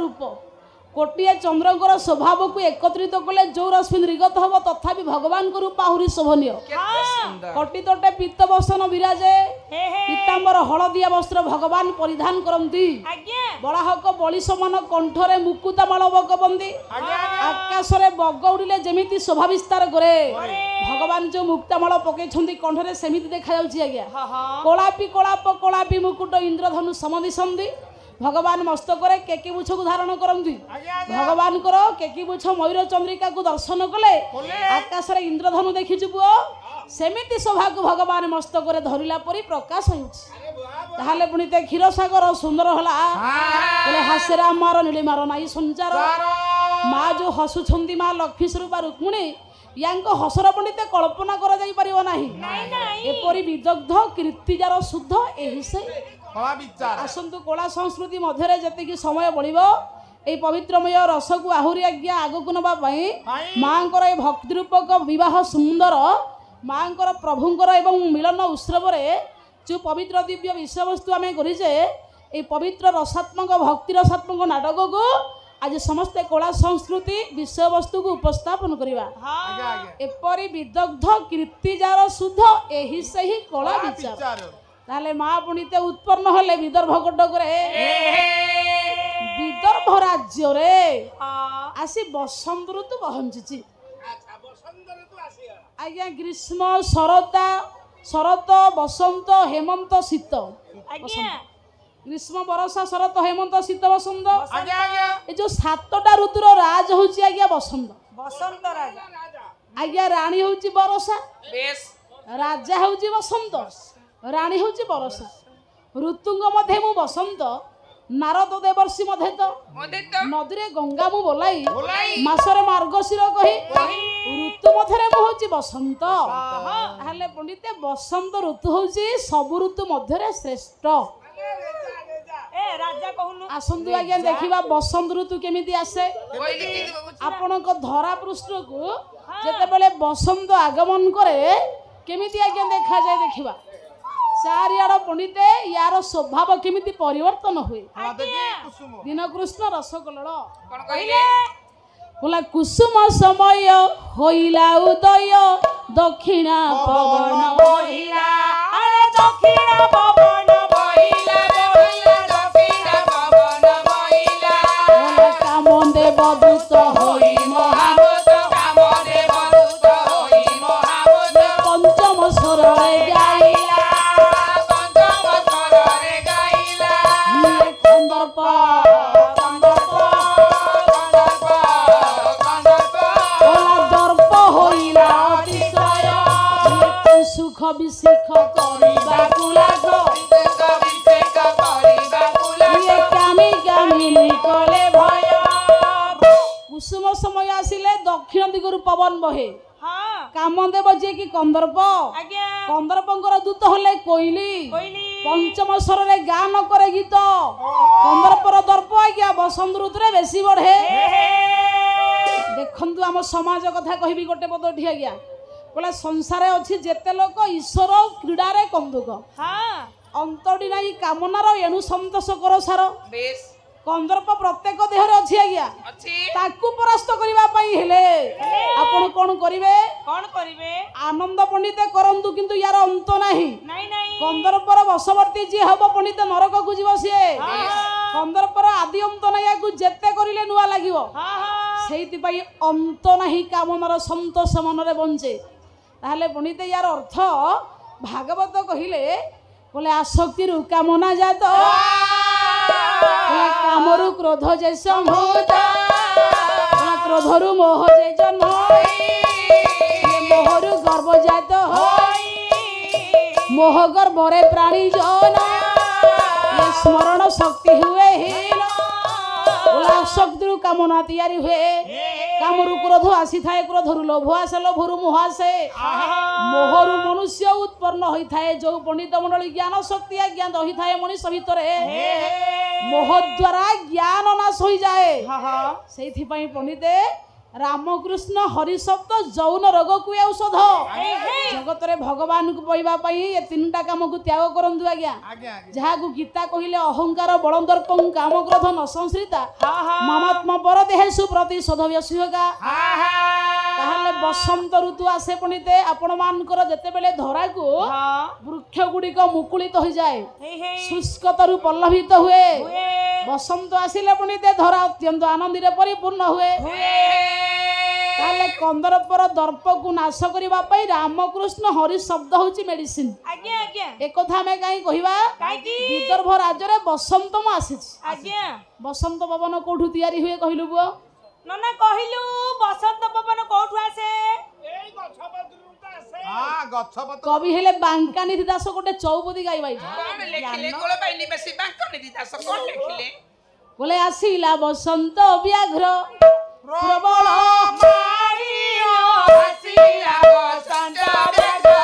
रूप कोटिए चंद्रकर स्वभाव को एकत्रित कले जो रश्मि निर्गत हम तथापि भगवान को रूप आहरी शोभनीय कोटि तटे पीत बसन विराजे पीतांबर हलदिया वस्त्र भगवान परिधान करती बराहक बलि समान कंठरे मुकुतामाल बगबंदी आकाश रे बग उड़िले जेमिति शोभा विस्तार करे भगवान जो मुक्तामाल पकई कंठरे सेमिति देखा जाउछि आज्ञा कोलापी मुकुट इंद्रधनु समदिशंदी भगवान मस्तक केकी मुछ को धारण करती भगवान केकी मुछ मयूर चंद्रिका को दर्शन कले आकाश रे इंद्रधनु देखी पुओ सेमिति शोभा को भगवान मस्तक धरिला परी प्रकाश होइछि पुणी ते क्षीर सागर सुंदर होला बोले हास्यरा मार नीलिमार नाई संचार माँ जो हसुछंती माँ लक्ष्मी स्वरूपा रुक्मिणी यांको हसर पंडित कल्पना करा जाई परिबो नाही एपरी विदग्ध कीर्तिजार शुद्ध एही से आसंतु कला संस्कृति मध्य जी समय बढ़ो ये पवित्रमय रस को आहरी आज्ञा आग को नापी माँ भक्ति रूपक विवाह सुंदर माँ प्रभुंर एवं मिलन उत्सव जो पवित्र दिव्य विषय वस्तु आम करेजे ये पवित्र रसात्मक भक्ति रसात्मक नाटक को आज समस्ते कला संस्कृति विषय वस्तु को उपस्थापन करवा एपरी विदग्ध कीर्तिजार शुद्ध यही से ही कला विचार ताले माँ पुणीते उत्पन्न हले विदर्भ कटकरे विदर्भ राज्य रे आसी बसंत ऋतु पहुंची आज्ञा ग्रीष्म शरत बसंत हेमंत शीत ग्रीष्म बरसा शरत हेमंत शीत बसंत जो सातटा ऋतुर राज होची आज्ञा बसंत आज्ञा रानी होची बरसा राजा होची बसंत राणी हूँ बरसा ऋतुंग मध्य मु बसंत नारद देवर्षि मध्य तो नदी रे गंगा मु बोलाई मासरे मार्गशीर कही ऋतु मध्य मु हूँ बसंत हेले पंडित बसंत ऋतु हूँ सबु ऋतु मध्य श्रेष्ठ आसतु आज्ञा देखा बसंत ऋतु केमिति आसे आपण धरा पृष्ठ को जेतेबेले बसंत आगमन करे केमिति आज्ञा देखा जाए देखा चारियाड़ पंडिते यार स्वभाव केमिति परिवर्तन हुए दिन कृष्ण रसकलल बोला कुसुम समय होइला उदय दक्षिणा पवन बहिला दक्षिणा पवन बहिला दक्षिणा पवन बहिला कामदेव दूत होई महामत कामदेव दूत होई महामत पंचम स्वरे गाइला सुख विशिख करबाकु लागो कामी कामी निकले भय कुसुम समय आसिले दक्षिण दिगरु पवन बहे कामदेव जे कि कंदर्पंकर दूत हले कोइली पंचम स्वर रे गान करे गीत कंदर्पर दर्प आज्ञा बसंत ऋतु रे बेसी बढ़े देखंतु आम समाज कथा कहबी गोटे पदठी आज्ञा बोला संसार अच्छी जेते लोक ईश्वर क्रीड़ा रे कंदुक अंतटी नाई कामनार एणु संतोष कर सार कंदर्प प्रत्येक देहरे अच्छी आज्ञा ताकू परास्त करबा पई हेले आपण कोन करिवे आनंद पंडित करंतु किंतु यार अंत नाही कंदर्पर वशवर्ती जे हबो पंडित नरक को जीव सिए कंदर्पर आदि अंत नाही याकू जेते करिले नुआ लागिवो सेहिति पई अंत नाही कामनार संतोष मनरे बंचे ताहले पंडित यार अर्थ भागवत कहिले बोले आसक्ति रु कामना जात कामरु क्रोध जे संभूत क्रोधरु मोह जे जन्म मोहरु गर्व जात मोह गर्भरे प्राणी जन स्मरण शक्ति हुए हीन आसक्ति कामना तैयारी हुए कामरु क्रोध आसी थाए क्रोधरु लोभ आसे लोभरु मोह आसे मोहरु मनुष्य उत्पन्न होई थाए जो पंडित मंडली ज्ञान शक्ति ज्ञान रही थाए मनुष्य भितर मोह द्वारा ज्ञान नाश हो जाए से पंडिते रामकृष्ण हरिशब्द जौन रोग को औषध जगत रे भगवान को पइबा पई ए तीनटा काम को त्याग करंतु आज्ञा जहा को गीता कहिले अहंकार बलदर्पं काम क्रोध न संश्रिता ममत्म पर देहेषु प्रतिशोध व्यसुगा ताहले बसंत ऋतु आसे पणिते आपण मानकर जते बेले धरा को वृक्ष गुडी को मुकुलित हो जाए शुष्कतरु पल्लवित हुए बसंत आसिले पणिते धरा अत्यंत आनंद रे परिपूर्ण हुए ताले कंदर पर दर्प को नाश करबा पई रामकृष्ण हरि शब्द होची मेडिसिन आज्ञा आज्ञा एक कथा में काई कहिबा विदर्भ राज्य रे बसंतम आसी आज्ञा बसंत पवन कोठु तयारी हुए कहिलु बुआ नना कहिलु बसंत पवन कोठु आसे एई गछपत्रु त आसे हां गछपत्र कवि हेले बांकानिधि दास गोटे चौपदी गाइबाई कोन लेखिले कोळ पाइनी बेसी बांकानिधि दास कोन लेखिले बोले आसीला बसंत व्याघ्र प्रबल मारियो आसीला बसंत व्याघ्र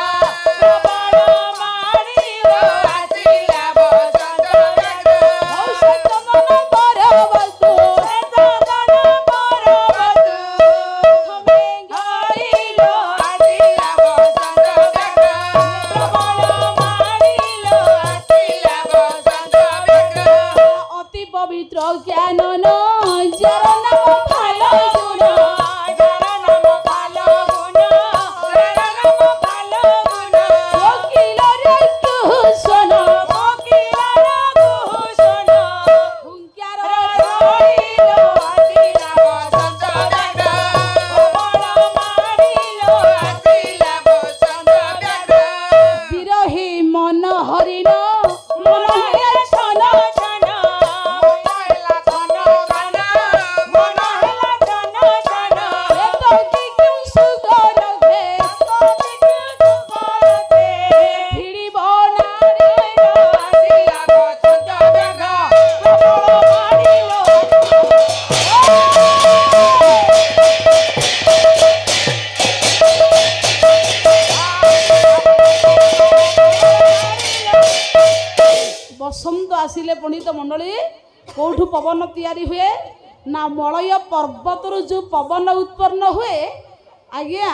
प्रबल मारियो आसीला बसंत व्याघ्र औषध मन परबतु पवित्र ज्ञान न जर नाम भालो गुण जर नाम भालो गुण जर नाम भालो गुण वकील रे कुशन हुंकार रोइलो आसीला बसंत व्याघ्र प्रबल मारिलो आसीला बसंत व्याघ्र विरही मन हरिण मन हे छन बसंत आसिले पंडित मंडली कौठु पवन तैयारी हुए ना मलय पर्वत जो पवन उत्पन्न हुए आज्ञा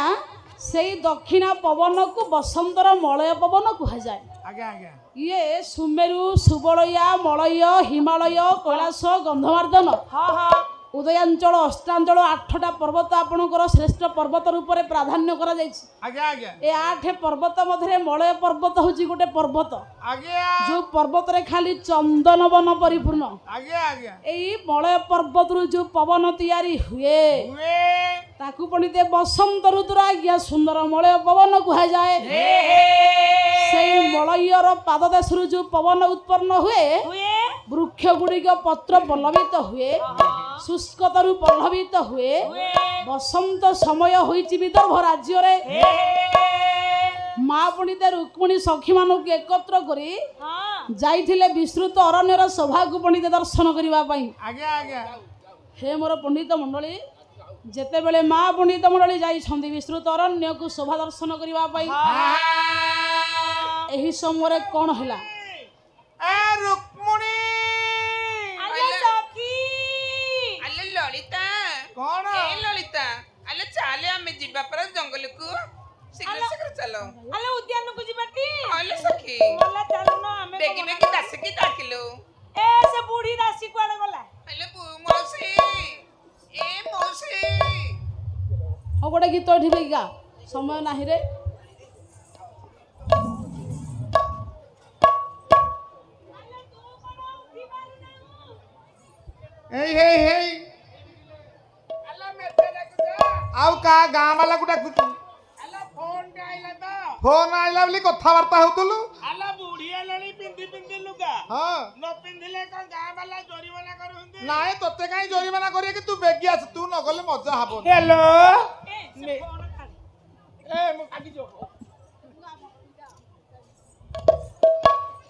से दक्षिणा पवन को बसंतर मलय पवन कह जाए ये सुमेरु सुबलया मलय हिमालय कैलाश गंधमार्दन उदयांचल अष्टांचल 8टा पर्वत आपणकर श्रेष्ठ पर्वत रूप में प्राधान्य करा ए 8 पर्वत मध्य मलय पर्वत हूँ गोटे पर्वत जो पर्वत रे खाली चंदन वन परिपूर्ण यही मलय पर्वत रु जो पवन तैयारी हुए ताकू पणिते बसंत ऋतुर आज्ञा सुंदर मलय पवन कह जाए से मलयर पाददेश जो पवन उत्पन्न हुए वृक्ष गुड़िक पत्र पल्लवित हुए शुष्कतरु पल्लवित हुए बसंत समय होइछि विदर्भ राज्य रे माँ पंडित रुक्मिणी सखी मानक एकत्र करी जाइथिले विस्तृत अरण्यर शोभा को पंडित दर्शन करबा पई हे मोर पंडित मंडली जेते बेले माँ पंडित मंडली जाइछंदी विस्तृत अरण्य को शोभा दर्शन करबा पई एही समय कोन हला ए रुक्मिणी ललिता कौन ए ललिता अले चाले हमें जीवा पर जंगल को शीघ्र शीघ्र चलो अले उद्यान को जीबाटी अले सखी मला चलो ना हमें बेगी बेगी दास की डाकिलो ए से बूढ़ी दासी कोड़े गला अले मौसी ए मौसी हो गोटे गीत उठिबे का समय नाही रे आउ का गाँ वाला को डाकुछु फोन आइला बोली कथावार्ता होतलु आला बुढ़िया लड़ी पिंदी पिंदी लुगा हां न पिंदिले को गाँ वाला जोरीमाना करूंदी नाय तते काई जोरीमाना करिए कि तू बेगी आस तू न गले मजा हबो हेलो ए मु काटी जो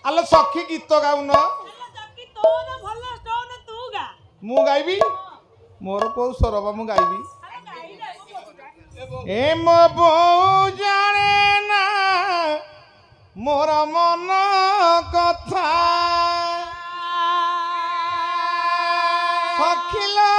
आलो सखी गीत गाउन सखी तो न भलो स्टोन तू गा मु गाइबी मोर को सरबा मु गाइबी ए मो बो जाने ना मोर मन कथा सखिला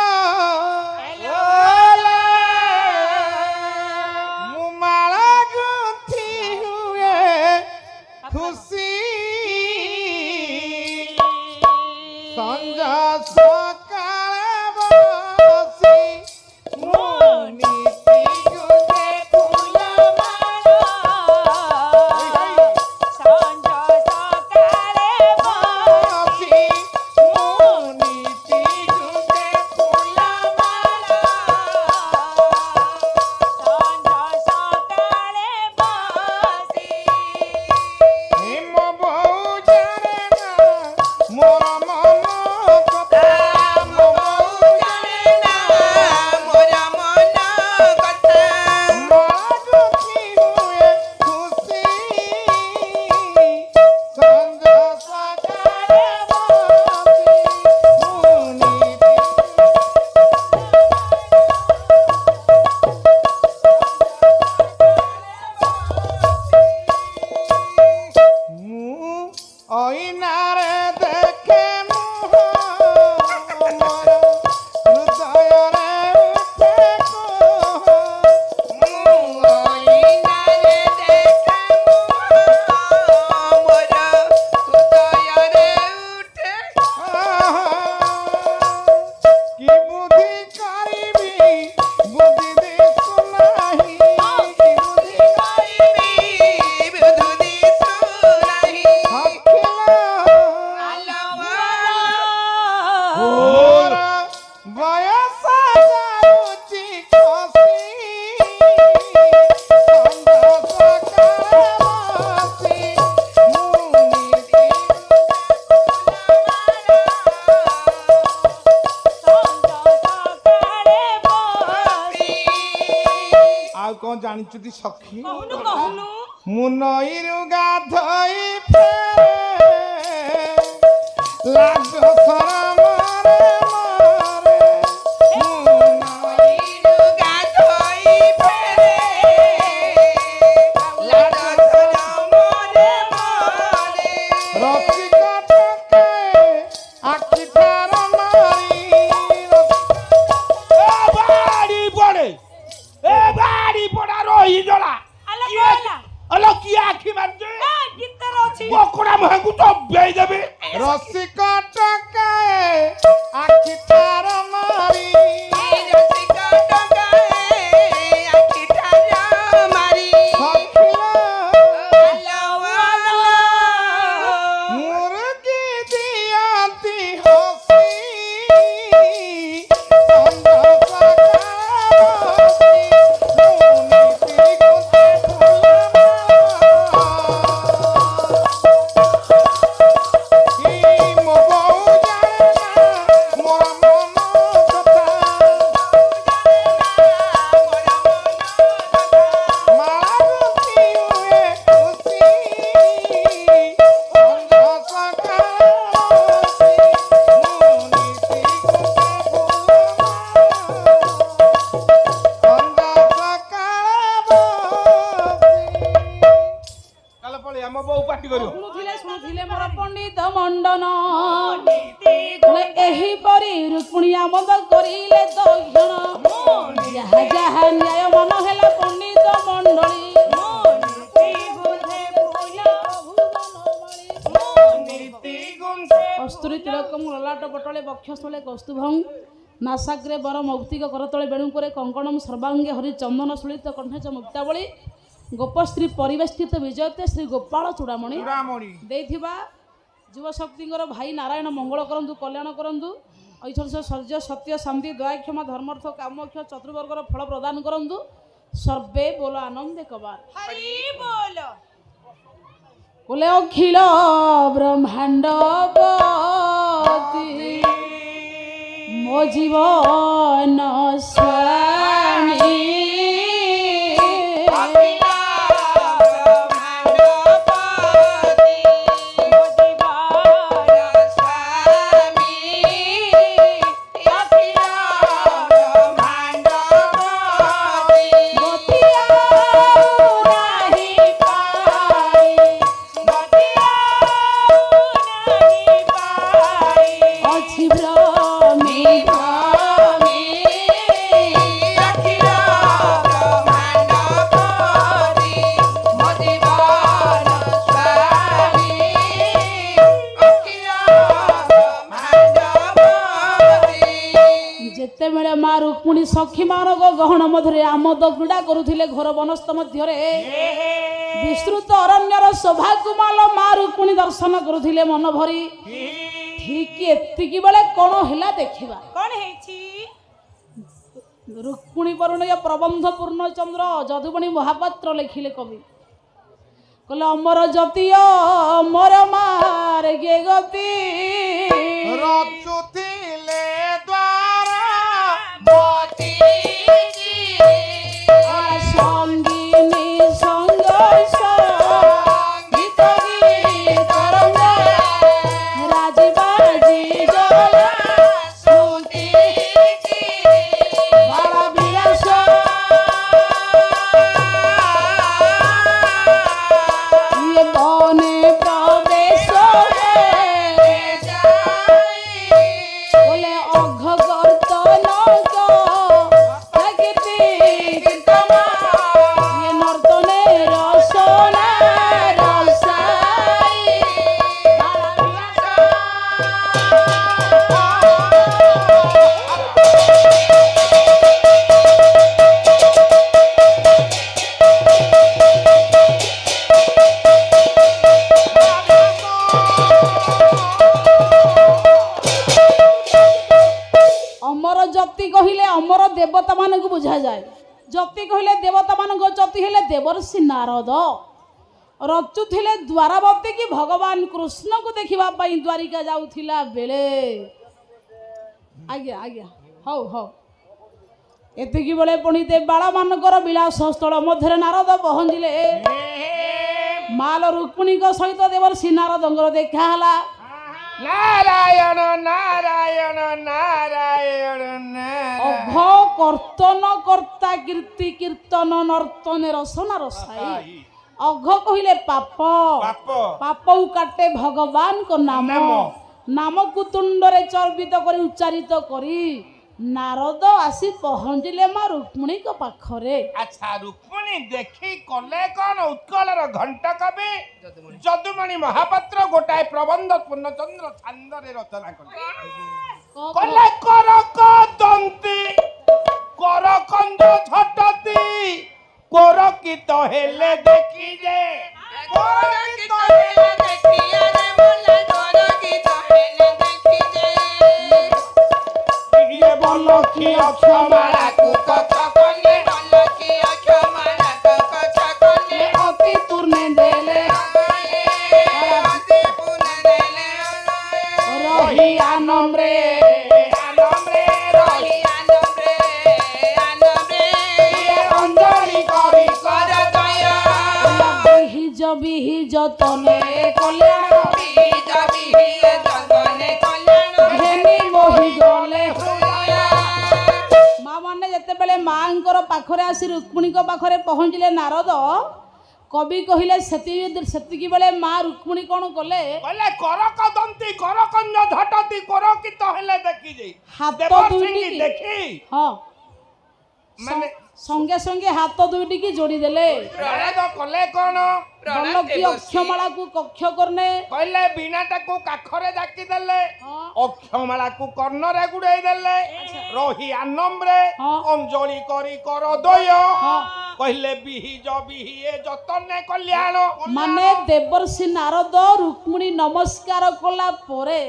କଣ ଜାଣିଛୁ ଟି ସଖୀ କହୁନୁ କହୁନୁ ମୁଁ ନଈରୁ ଗାଧୋଇ ଫେରେ ଲାଜ ଶରମରେ ମରେ ମୁଁ ନଈରୁ ଗାଧୋଇ ଫେରେ ଲାଜ ଶରମରେ ମରେ ରସିକ ଟୋକେ ଆଖି ଠାର ମାରି ବାଡ଼ି ପଡେ ଏ ବାଡ଼ି ପଡା ରହି ଜଳା ଆଲା କହିଲା ଆଲୋ କିଏ ଆଖି ମାରୁଛି ଗୀତର ଅଛି ବକଡା ମୁହଁକୁ ତ ବେଇ ଦେବି ରସିକ ଟୋକେ ଆଖି ଠାର ମାରି মুরগি দিয়াতি হসি ଶୁଣୁଥିଲେ ମୋର ପଣ୍ଡିତ ମଣ୍ଡନ ଏହିପରି ରୁକ୍ମିଣୀ ଆମଦ କରିଲେ ଦକ୍ଷିଣ ଯାହା ଯାହା ନ୍ୟାୟ ମନ ହେଲା ପଣ୍ଡିତ ମଣ୍ଡଳୀ କସ୍ତୁରୀ ତିଳକମ୍ ଲଲାଟ ପଟଳେ ବକ୍ଷସ୍ଥଳେ କୌସ୍ତୁଭଂ ନାସାଗ୍ରେ ବର ମୌକ୍ତିକ କରତଳେ ବେଣୁକରେ କଙ୍କଣମ୍ ସର୍ବାଙ୍ଗେ ହରି ଚନ୍ଦନ ସୁଳିତ କଣ୍ଠେଚ ମୁକ୍ତାବଳୀ ଗୋପଶ୍ରୀ ପରିବେଷ୍ଟିତ ବିଜୟତେ ଶ୍ରୀ ଗୋପାଳ ଚୂଡ଼ାମଣି ଦେଇଥିବା ଯୁବଶକ୍ତିଙ୍କର ଭାଇ ନାରାୟଣ ମଙ୍ଗଳ କରନ୍ତୁ କଲ୍ୟାଣ କରନ୍ତୁ ଐଶ୍ୱର୍ଯ୍ୟ ଶୌର୍ଯ୍ୟ ସତ୍ୟ ଶାନ୍ତି ଦୟାକ୍ଷମା ଧର୍ମର୍ଥ କାମକ୍ଷ ଚତୁର୍ବର୍ଗର ଫଳ ପ୍ରଦାନ କରନ୍ତୁ ସର୍ବେ ବୋଲ ଆନନ୍ଦେ କବାର ହରି ବୋଲ ବୋଲେ ଅଖିଳ ବ୍ରହ୍ମାଣ୍ଡ ମୋ ଜୀବନ ସ୍ୱାମୀ ଯେତେବେଳେ ମା ରୁକ୍ମିଣୀ ସଖୀ ମାନଙ୍କ ଗହଣ ମଧ୍ୟରେ ଆମୋଦ କ୍ରୀଡ଼ା କରୁଥିଲେ ଘୋର ବନସ୍ତ ମଧ୍ୟରେ ବିସ୍ତୃତ ଅରଣ୍ୟର ଶୋଭାକୁ ମାଲ ମା ରୁକ୍ମିଣୀ ଦର୍ଶନ କରୁଥିଲେ ମନ ଭରି ଠିକ ଏତିକି ବେଳେ କଣ ହେଲା ଦେଖିବା କଣ ହେଇଛି ରୁକ୍ମିଣୀ ପରିଣୟ ପ୍ରବନ୍ଧ ପୂର୍ଣ୍ଣଚନ୍ଦ୍ର ଯଦୁମଣି ମହାପାତ୍ର ଲେଖିଲେ କବି କହିଲେ ଅମର ଜ୍ୟୋତିୟ ମୋର ମାରେ କେ ଗତି ରଚୁଥିଲେ সঙ্গিনী সংঘর্ষ রাজবাজি জলা শ্রুতি বাড় বিলাস বনে প্রবেশ বলে অঘ কর্তন देवता मान को बुझा जाए जति कहले देवता मान जति हेले देवर्षि नारद रचुथिले द्वारावती की भगवान कृष्ण को देखिबा पई द्वारिका जाउथिला बेले आज्ञा आज्ञा हौ हौ ଏତିକି ବେଳେ ପଣ୍ଡିତେ ବାଳମାନଙ୍କର ବିଳାସ ସ୍ଥଳ ମଧ୍ୟରେ ନାରଦ ପହଞ୍ଚିଲେ। ମାଲ ରୁକ୍ମିଣୀଙ୍କ ସହିତ ଦେବର୍ଷି ନାରଦଙ୍କର ଦେଖା ହେଲା। ନାରାୟଣ ନାରାୟଣ ନାରାୟଣ ଅଘ କର୍ତ୍ତନ କର୍ତ୍ତା କୀର୍ତ୍ତି କୀର୍ତ୍ତନ ନର୍ତ୍ତନେ ରସନା ରସାଇ। ଅଘ କହିଲେ ପାପ, ପାପ ପାପକୁ କାଟେ ଭଗବାନଙ୍କ ନାମ। ନାମକୁ ତୁଣ୍ଡରେ ଚର୍ବିତ କରି ଉଚ୍ଚାରିତ କରି ନାରଦ ଆସି ପହଞ୍ଚିଲେ ମା ରୁକ୍ମିଣୀଙ୍କ ପାଖରେ। ଆଚ୍ଛା ରୁକ୍ମିଣୀ ଦେଖି କଲେ କଣ? ଉତ୍କଳର ଘଣ୍ଟ କବି ଯଦୁମଣି ମହାପାତ୍ର ଗୋଟାଏ ପ୍ରବନ୍ଧ ପୂର୍ଣ୍ଣଚନ୍ଦ୍ର ଛାନ୍ଦରେ ରଚନା କଲେ। କଲେ କର କଦନ୍ତି କର କନ୍ଦ ଝଟତି କୋରକିତ ହେଲେ ଦେଖି ଯେ କୋରକିତ ହେଲେ ଦେଖି ରେ ବୋଲା କୋରକିତ ହେଲେ ଦେଖି ଯେ ଇଏ ବଲଖି ଅକ୍ଷମାଳାକୁ କଥା କଲେ ବଲଖି ଅକ୍ଷମାଳାକୁ କଥା କଲେ ଅତି ପୂର୍ଣ୍ଣେ ଦେଲେ ଅତି ପୂର୍ଣ୍ଣ ଦେଲେ ରହି ଆନମ୍ରେ ଆନମ୍ରେ ରହି ଆନମ୍ରେ ଆନମ୍ରେ ଅଞ୍ଜଳି କରି କର ଦୟା ବିହି ଯତନେ କଲ୍ୟାଣ ବୀଜ ବିହିଏ ଜଗନେ କଲ୍ୟାଣ ଘେନି ମୋହି ଗଲେ। ମା ମାନେ ଯେତେବେଳେ ମାଙ୍କର ପାଖରେ ଆସି ରୁକ୍ମିଣୀଙ୍କ ପାଖରେ ପହଞ୍ଚିଲେ ନାରଦ, କବି କହିଲେ ସେତିକି ବେଳେ ମା ରୁକ୍ମିଣୀ କଣ କଲେ? କଲେ କର କଦନ୍ତି କର କନ୍ଦ ଝଟତି କୋରକିତ ହେଲେ ଦେଖି ଯେ ହାତ ଦେବର୍ଷିଙ୍କି ଦୁଇଟି ଦେଖି ହଁ ମାନେ ସଙ୍ଗେ ସଙ୍ଗେ ହାତ ଦୁଇଟିକି ଯୋଡ଼ିଦେଲେ। ନାରଦ କଲେ କଣ? ବଲକି ଅକ୍ଷମାଳାକୁ କକ୍ଷ କର୍ଣ୍ଣେ କହିଲେ ବୀଣାଟାକୁ କାଖରେ ଜାକି ଦେଲେ, ହଁ ଅକ୍ଷମାଳାକୁ କର୍ଣ୍ଣରେ ଗୁଡେଇ ଦେଲେ, ରହି ଆନମ୍ରେ ହଁ। ଅଞ୍ଜଳି କରି କର ଦୟ ହଁ କହିଲେ ବିହିଜ ବିହିଏ ଯତନେ କଲ୍ୟାଣ। ମାନେ ଦେବର୍ଷି ନାରଦ ରୁକ୍ମିଣୀ ନମସ୍କାର କଲା ପରେ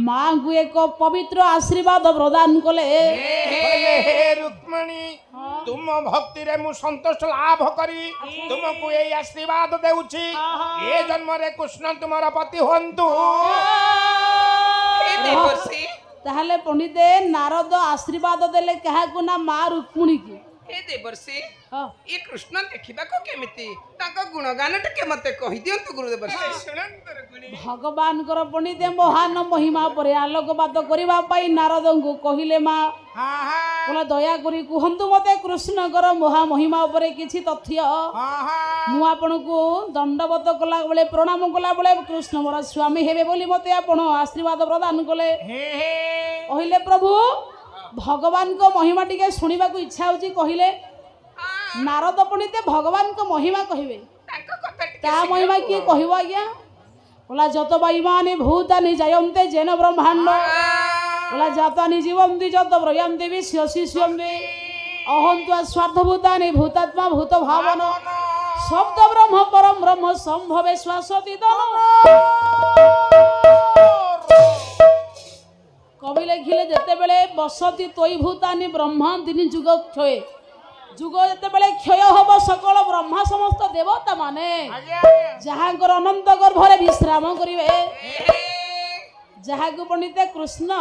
ମାଙ୍କୁ ଏକ ପବିତ୍ର ଆଶୀର୍ବାଦ ପ୍ରଦାନ କଲେ। କହିଲେ ହେ ରୁକ୍ମିଣୀ ତୁମ ଭକ୍ତିରେ ମୁଁ ସନ୍ତୋଷ ଲାଭ କରି ତୁମକୁ ଏଇ ଆଶୀର୍ବାଦ ଦେଉଛି, ଏ ଜନ୍ମରେ କୃଷ୍ଣ ତୁମର ପତି ହୁଅନ୍ତୁ। ତାହେଲେ ପଣ୍ଡିତେ ନାରଦ ଆଶୀର୍ବାଦ ଦେଲେ କାହାକୁ? ନା ମା ରୁକ୍ମିଣୀକୁ। हे देवर्षि ହଁ ये कृष्ण देखिबाको केमिति ताको गुणगान टिके मते कहि दियंतु गुरुदेवर्षि ଶୁଣନ୍ତୁ ରୁକ୍ମିଣୀ ଭଗବାନଙ୍କର ପଣ୍ଡିତେ ମହାନ ମହିମା ପରେ ଆଲୋକପାତ କରିବା ପାଇଁ ନାରଦଙ୍କୁ କହିଲେ ମା ବୋଲେ ଦୟାକରି କୁହନ୍ତୁ ମତେ କୃଷ୍ଣଙ୍କର ମହାମହିମା ଉପରେ କିଛି ତଥ୍ୟ। ମୁଁ ଆପଣଙ୍କୁ ଦଣ୍ଡବତ କଲା ବେଳେ ପ୍ରଣାମ କଲା ବେଳେ କୃଷ୍ଣ ମୋର ସ୍ୱାମୀ ହେବେ ବୋଲି ମତେ ଆପଣ ଆଶୀର୍ବାଦ ପ୍ରଦାନ କଲେ। କହିଲେ ପ୍ରଭୁ ଭଗବାନଙ୍କ ମହିମା ଟିକେ ଶୁଣିବାକୁ ଇଚ୍ଛା ହଉଛି। କହିଲେ ନାରଦ ପଣ୍ଡିତେ ଭଗବାନଙ୍କ ମହିମା କହିବେ। ताको कथा टिके ତା ମହିମା କିଏ କହିବ ଆଜ୍ଞା? बोला যত বাইমানি ভূতানি জয়ন্তে জেন ব্রহ্মাণ্ড बोला জাতানি জীবন্তি যত ব্রয়ন্তি বিশ্বসি শিষ্যন্তি অহন্ত্বা স্বার্থভূতানি ভূতাত্মা ভূত ভাবন শব্দ ব্রহ্ম পরম ব্রহ্ম সম্ভবে শ্বাসতি দন। কবি লেখিলে যেতেবেলে বসতি তৈ ভূতানি ব্রহ্মা তিনি যুগ ক্ষয় যুগ যেতেবেলে ক্ষয় হব সকল ব্রহ্মা সমস্ত দেবতা মানে যাহাঙ্কর ଅନନ୍ତ ଗର୍ଭରେ ବିଶ୍ରାମ କରିବେ। ଯାହାକୁ ପଣ୍ଡିତେ କୃଷ୍ଣ